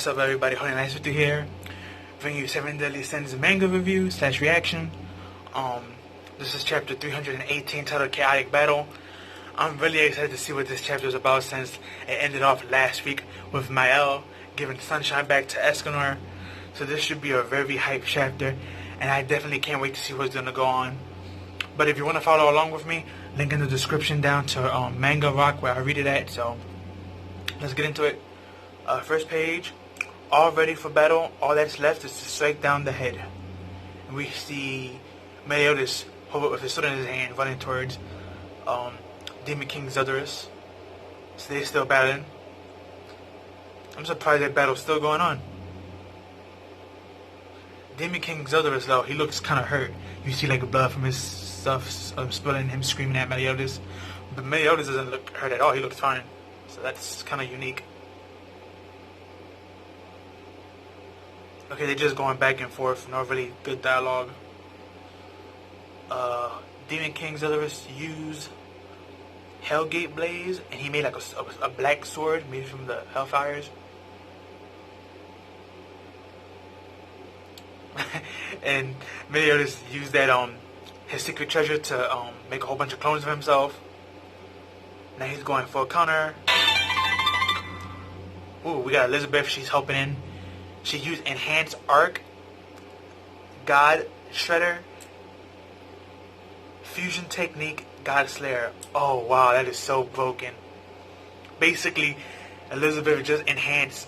What's up, everybody? Holy Nice with you here, bringing you 7 Deadly Sins manga review / reaction. This is chapter 318, titled Chaotic Battle. I'm really excited to see what this chapter is about, since it ended off last week with Mael giving Sunshine back to Escorner. So this should be a very hype chapter, and I definitely can't wait to see what's gonna go on. But if you want to follow along with me, link in the description down to Manga Rock, where I read it at. So let's get into it. First page. All ready for battle. All that's left is to strike down the head. And we see Meliodas with his sword in his hand running towards Demon King Zodorus. So they're still battling. I'm surprised that battle's still going on. Demon King Zodorus, though, he looks kind of hurt. You see like blood from his stuff spilling, him screaming at Meliodas. But Meliodas doesn't look hurt at all. He looks fine. So that's kind of unique. Okay, they're just going back and forth. No really good dialogue. Demon King Zodorus used Hellgate Blaze, and he made like a black sword made from the Hellfires. And Meliodas used that his secret treasure to make a whole bunch of clones of himself. Now he's going for a counter. Ooh, we got Elizabeth. She's helping in. She used Enhanced Arc, God Shredder, Fusion Technique, God Slayer. Oh wow, that is so broken. Basically, Elizabeth just enhanced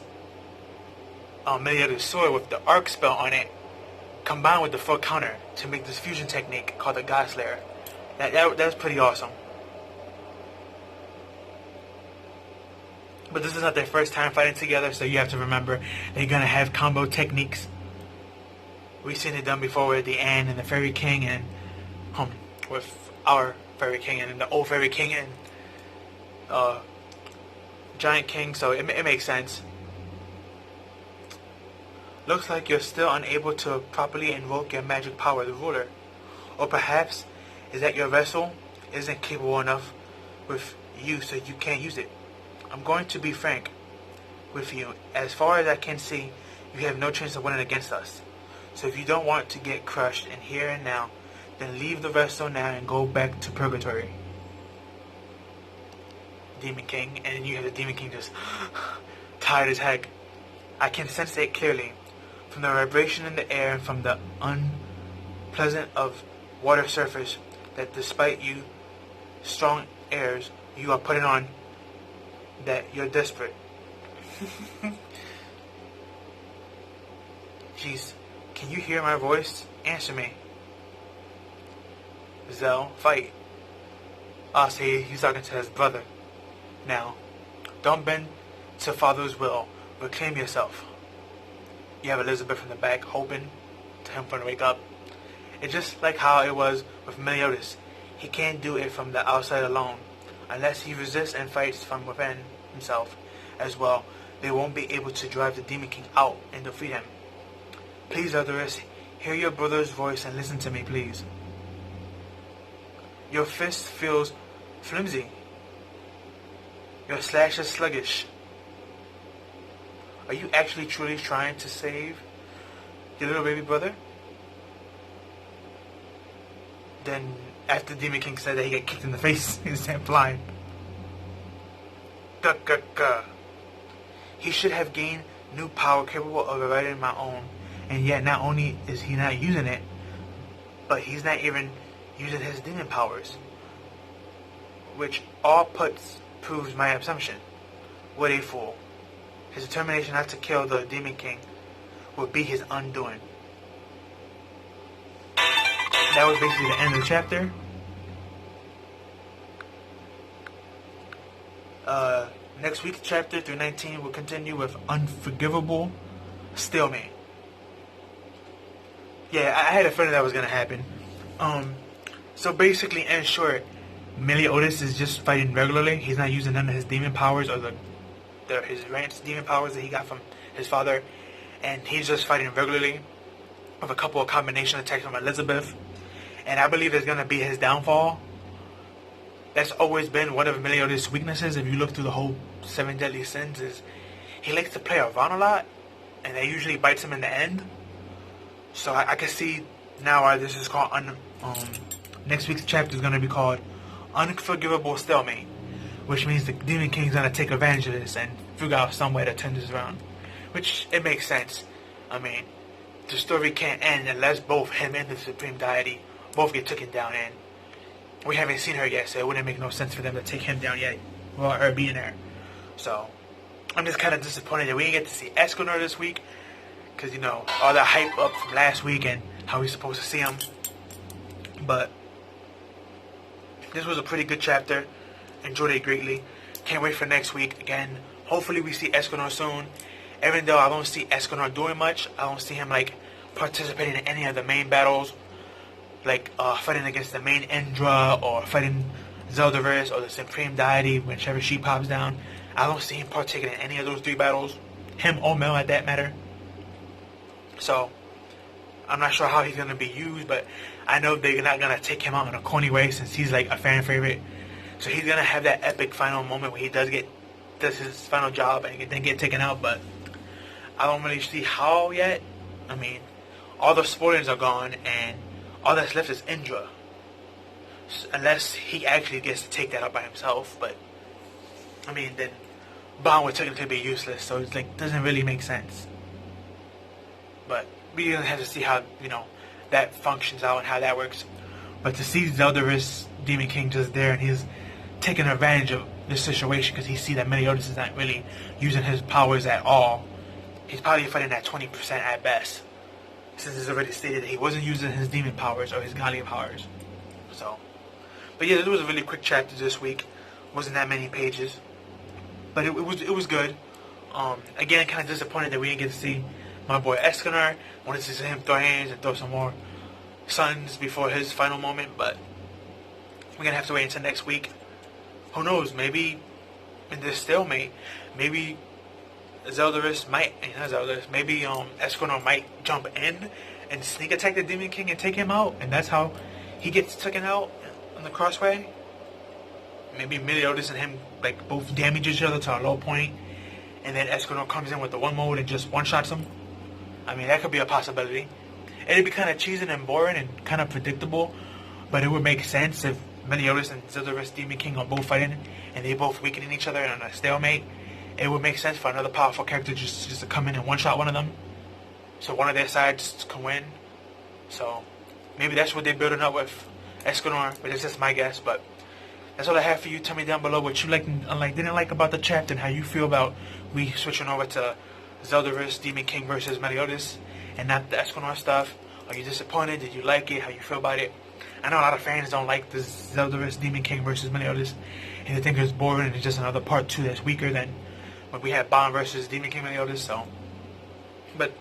Meliodas' sword with the Arc spell on it, combined with the full counter to make this fusion technique called the God Slayer. That's pretty awesome. But this is not their first time fighting together, so you have to remember they're gonna have combo techniques. We've seen it done before with the Anne and the Fairy King, and with our Fairy King and the old Fairy King and Giant King, so it makes sense. Looks like you're still unable to properly invoke your magic power, the ruler. Or perhaps is that your vessel isn't capable enough with you, so you can't use it. I'm going to be frank with you. As far as I can see, you have no chance of winning against us. So if you don't want to get crushed in here and now, then leave the vessel now and go back to purgatory. Demon King, and then you have the Demon King just tired as heck. I can sense it clearly from the vibration in the air and from the unpleasant of water surface that despite you strong airs you are putting on, that you're desperate. Jeez, can you hear my voice? Answer me. Zell, fight. See, he's talking to his brother. Now, don't bend to father's will. Reclaim yourself. You have Elizabeth in the back, hoping to him for him to wake up. It's just like how it was with Meliodas. He can't do it from the outside alone. Unless he resists and fights from within himself as well, they won't be able to drive the Demon King out and defeat him. Please, Zodorus, hear your brother's voice and listen to me, please. Your fist feels flimsy. Your slash is sluggish. Are you actually truly trying to save your little baby brother? Then, after Demon King said that, he got kicked in the face, he sent flying. He should have gained new power capable of rewriting my own, and yet not only is he not using it, but he's not even using his demon powers, which all proves my assumption. What a fool. His determination not to kill the Demon King would be his undoing. That was basically the end of the chapter. Next week's chapter 319 will continue with Unforgivable Stalemate. Yeah, I had a feeling that was gonna happen. So basically, in short, Meliodas is just fighting regularly. He's not using none of his demon powers or his ranch demon powers that he got from his father, and he's just fighting regularly with a couple of combination attacks from Elizabeth. And I believe it's gonna be his downfall. That's always been one of Meliodas' weaknesses. If you look through the whole 7 Deadly Sins, is he likes to play around a lot, and that usually bites him in the end. So I can see now why this is called next week's chapter is going to be called Unforgivable Stalemate, which means the Demon King's going to take advantage of this and figure out some way to turn this around, which it makes sense. I mean, the story can't end unless both him and the Supreme Deity both get taken down, and we haven't seen her yet, so it wouldn't make no sense for them to take him down yet without her being there. So I'm just kind of disappointed that we didn't get to see Escorner this week, because, you know, all the hype up from last week and how we're supposed to see him. But this was a pretty good chapter. Enjoyed it greatly. Can't wait for next week. Again, hopefully we see Escorner soon. Even though I don't see Escorner doing much, I don't see him like participating in any of the main battles, like fighting against the main Indra or fighting Zeldaverse or the Supreme Deity, whichever she pops down. I don't see him partaking in any of those 3 battles. Him or Mel at that matter. So I'm not sure how he's going to be used, but I know they're not going to take him out in a corny way since he's like a fan favorite. So he's going to have that epic final moment where he does his final job and then get taken out, but I don't really see how yet. I mean, all the spoilers are gone and all that's left is Indra. Unless he actually gets to take that up by himself, but I mean, then Bond would technically be useless, so it's like, doesn't really make sense. But we're gonna have to see how, you know, that functions out and how that works. But to see Zeldaverse Demon King just there and he's taking advantage of this situation because he see that Meliodas is not really using his powers at all. He's probably fighting at 20% at best, since it's already stated that he wasn't using his demon powers or his godly powers. So, but yeah, it was a really quick chapter this week. Wasn't that many pages, but it was good. Again, kind of disappointed that we didn't get to see my boy Escorner. Wanted to see him throw hands and throw some more suns before his final moment, but we're gonna have to wait until next week. Who knows? Maybe in this stalemate, maybe Zeldaverse might, not Zeldaverse, maybe Escorner might jump in and sneak attack the Demon King and take him out, and that's how he gets taken out on the crossway. Maybe Meliodas and him like both damage each other to a low point, and then Escorner comes in with the one mode and just one-shots him. I mean, that could be a possibility. It'd be kind of cheesy and boring and kind of predictable, but it would make sense if Meliodas and Zeldaverse Demon King are both fighting and they both weakening each other in a stalemate. It would make sense for another powerful character just to come in and one-shot one of them, so one of their sides can win. So maybe that's what they're building up with Escorner, but it's just my guess. But that's all I have for you. Tell me down below what you liked and didn't like about the chapter and how you feel about we switching over to Zeldaverse Demon King versus Meliodas and not the Escorner stuff. Are you disappointed? Did you like it? How you feel about it? I know a lot of fans don't like this Zeldaverse Demon King versus Meliodas, and they think it's boring and it's just another part 2 that's weaker than when we had Bond versus Demon King Meliodas. So, but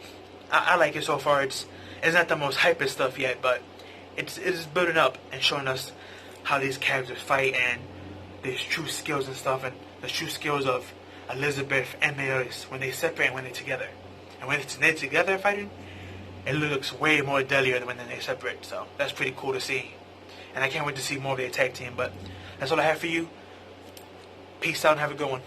I like it so far. It's not the most hypest stuff yet, but it's building up and showing us how these characters fight and their true skills and stuff, and the true skills of Elizabeth and Meliodas when they separate and when they're together. And when they're together fighting, it looks way more deadlier than when they separate. So that's pretty cool to see. And I can't wait to see more of their tag team. But that's all I have for you. Peace out and have a good one.